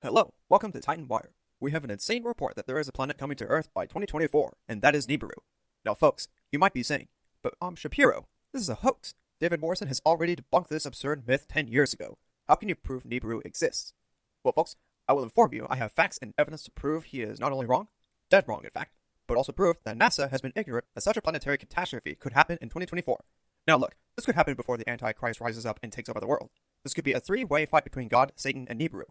Hello, welcome to Titan Wire. We have an insane report that there is a planet coming to Earth by 2024, and that is Nibiru. Now folks, you might be saying, but Shapiro, this is a hoax. David Morrison has already debunked this absurd myth 10 years ago. How can you prove Nibiru exists? Well folks, I will inform you I have facts and evidence to prove he is not only wrong, dead wrong in fact, but also prove that NASA has been ignorant that such a planetary catastrophe could happen in 2024. Now look, this could happen before the Antichrist rises up and takes over the world. This could be a three-way fight between God, Satan, and Nibiru.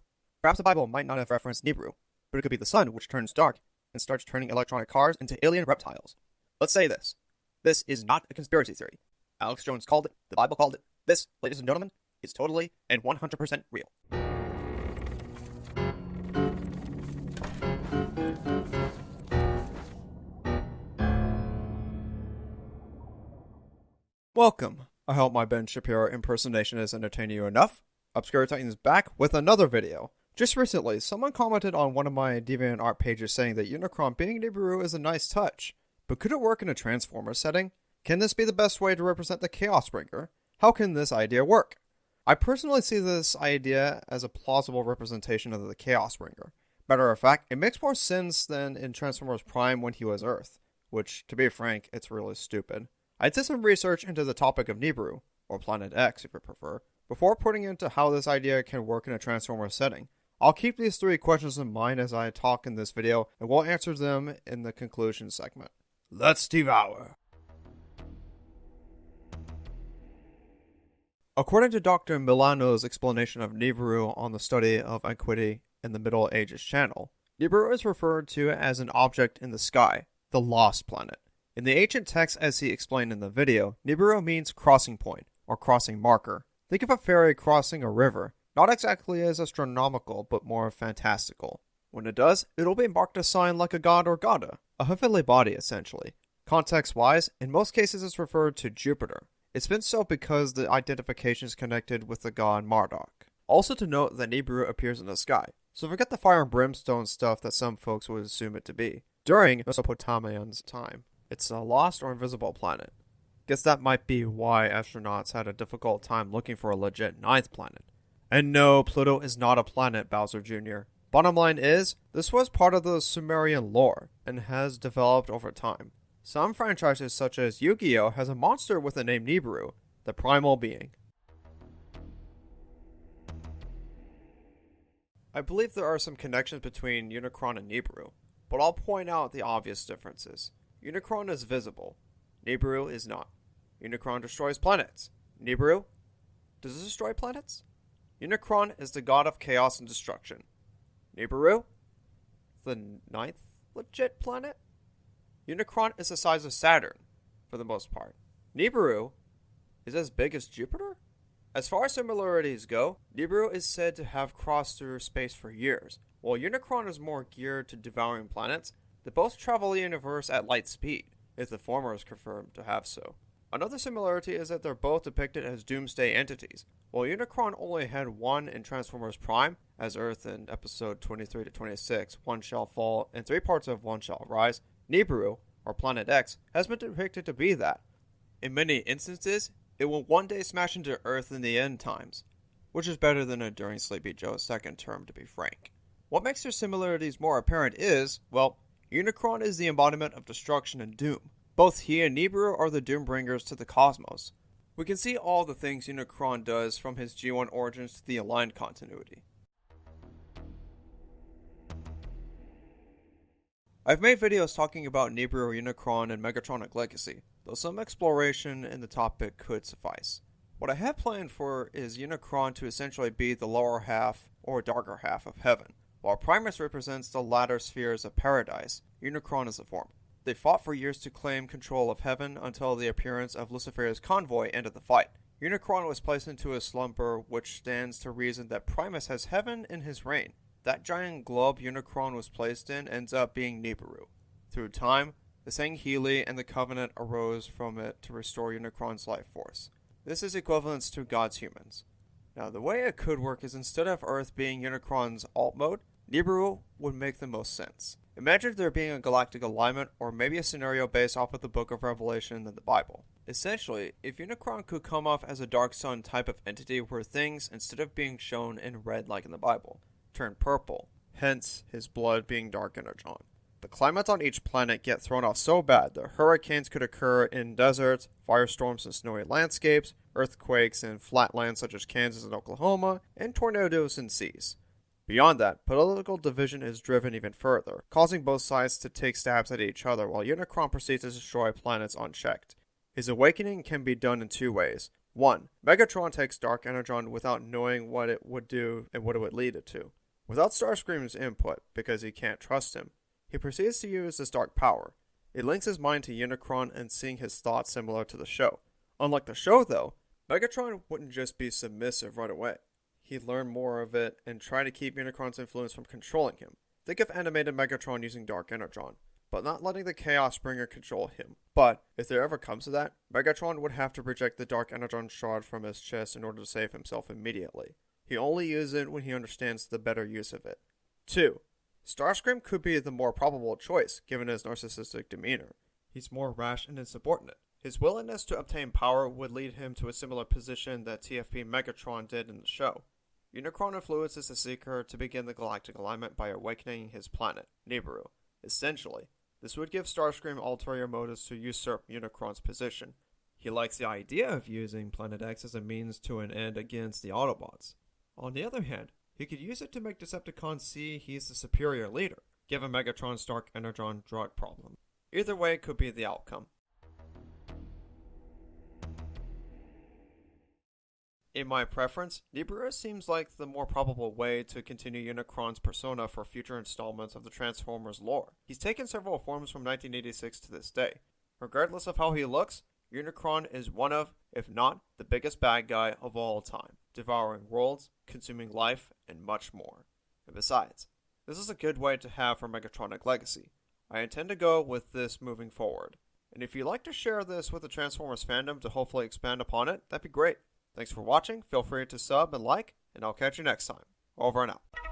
Perhaps the Bible might not have referenced Nibiru, but it could be the sun which turns dark and starts turning electronic cars into alien reptiles. Let's say this. This is not a conspiracy theory. Alex Jones called it, the Bible called it. This, ladies and gentlemen, is totally and 100% real. Welcome. I hope my Ben Shapiro impersonation has entertained you enough. Obscure Titan is back with another video. Just recently, someone commented on one of my DeviantArt pages saying that Unicron being Nibiru is a nice touch, but could it work in a Transformers setting? Can this be the best way to represent the Chaos Bringer? How can this idea work? I personally see this idea as a plausible representation of the Chaos Bringer. Matter of fact, it makes more sense than in Transformers Prime when he was Earth, which, to be frank, it's really stupid. I did some research into the topic of Nibiru, or Planet X if you prefer, before putting into how this idea can work in a Transformers setting. I'll keep these three questions in mind as I talk in this video, and we'll answer them in the conclusion segment. Let's devour! According to Dr. Milano's explanation of Nibiru on the study of antiquity in the Middle Ages channel, Nibiru is referred to as an object in the sky, the lost planet. In the ancient text as he explained in the video, Nibiru means crossing point, or crossing marker. Think of a ferry crossing a river, not exactly as astronomical, but more fantastical. When it does, it'll be marked a sign like a god or goddess, a heavenly body essentially. Context-wise, in most cases it's referred to Jupiter. It's been so because the identification is connected with the god Marduk. Also to note that Nibiru appears in the sky, so forget the fire and brimstone stuff that some folks would assume it to be. During Mesopotamians' time, it's a lost or invisible planet. Guess that might be why astronauts had a difficult time looking for a legit ninth planet. And no, Pluto is not a planet, Bowser Jr. Bottom line is, this was part of the Sumerian lore, and has developed over time. Some franchises such as Yu-Gi-Oh! Has a monster with the name Nibiru, the primal being. I believe there are some connections between Unicron and Nibiru, but I'll point out the obvious differences. Unicron is visible. Nibiru is not. Unicron destroys planets. Nibiru? Does it destroy planets? Unicron is the god of chaos and destruction. Nibiru? The ninth legit planet? Unicron is the size of Saturn, for the most part. Nibiru is as big as Jupiter? As far as similarities go, Nibiru is said to have crossed through space for years, while Unicron is more geared to devouring planets. They both travel the universe at light speed, if the former is confirmed to have so. Another similarity is that they're both depicted as doomsday entities. While Unicron only had one in Transformers Prime, as Earth in episode 23 to 26, one shall fall and 3 parts of one shall rise, Nibiru, or Planet X, has been depicted to be that. In many instances, it will one day smash into Earth in the end times, which is better than during Sleepy Joe's second term to be frank. What makes their similarities more apparent is, well, Unicron is the embodiment of destruction and doom. Both he and Nibiru are the Doombringers to the cosmos. We can see all the things Unicron does from his G1 origins to the aligned continuity. I've made videos talking about Nibiru, Unicron, and Megatronic Legacy, though some exploration in the topic could suffice. What I have planned for is Unicron to essentially be the lower half, or darker half, of heaven. While Primus represents the latter spheres of paradise, Unicron is the former. They fought for years to claim control of heaven until the appearance of Lucifer's convoy ended the fight. Unicron was placed into a slumber, which stands to reason that Primus has heaven in his reign. That giant globe Unicron was placed in ends up being Nibiru. Through time, the Sangheili and the Covenant arose from it to restore Unicron's life force. This is equivalent to God's humans. Now, the way it could work is instead of Earth being Unicron's alt mode, Nibiru would make the most sense. Imagine there being a galactic alignment, or maybe a scenario based off of the Book of Revelation in the Bible. Essentially, if Unicron could come off as a Dark Sun type of entity where things, instead of being shown in red like in the Bible, turn purple, hence his blood being dark energon. The climates on each planet get thrown off so bad that hurricanes could occur in deserts, firestorms in snowy landscapes, earthquakes in flatlands such as Kansas and Oklahoma, and tornadoes in seas. Beyond that, political division is driven even further, causing both sides to take stabs at each other while Unicron proceeds to destroy planets unchecked. His awakening can be done in two ways. 1. Megatron takes Dark Energon without knowing what it would do and what it would lead it to. Without Starscream's input, because he can't trust him, he proceeds to use this dark power. It links his mind to Unicron and seeing his thoughts similar to the show. Unlike the show though, Megatron wouldn't just be submissive right away. He'd learn more of it and try to keep Unicron's influence from controlling him. Think of animated Megatron using Dark Energon, but not letting the Chaos Bringer control him. But, if there ever comes to that, Megatron would have to reject the Dark Energon shard from his chest in order to save himself immediately. He only uses it when he understands the better use of it. 2. Starscream could be the more probable choice, given his narcissistic demeanor. He's more rash and insubordinate. His willingness to obtain power would lead him to a similar position that TFP Megatron did in the show. Unicron influences the Seeker to begin the galactic alignment by awakening his planet, Nibiru. Essentially, this would give Starscream ulterior motives to usurp Unicron's position. He likes the idea of using Planet X as a means to an end against the Autobots. On the other hand, he could use it to make Decepticons see he's the superior leader, given Megatron's Dark Energon drug problem. Either way could be the outcome. In my preference, Nibiru seems like the more probable way to continue Unicron's persona for future installments of the Transformers lore. He's taken several forms from 1986 to this day. Regardless of how he looks, Unicron is one of, if not, the biggest bad guy of all time, devouring worlds, consuming life, and much more. And besides, this is a good way to have for Megatronic Legacy. I intend to go with this moving forward. And if you'd like to share this with the Transformers fandom to hopefully expand upon it, that'd be great. Thanks for watching, feel free to sub and like, and I'll catch you next time. Over and out.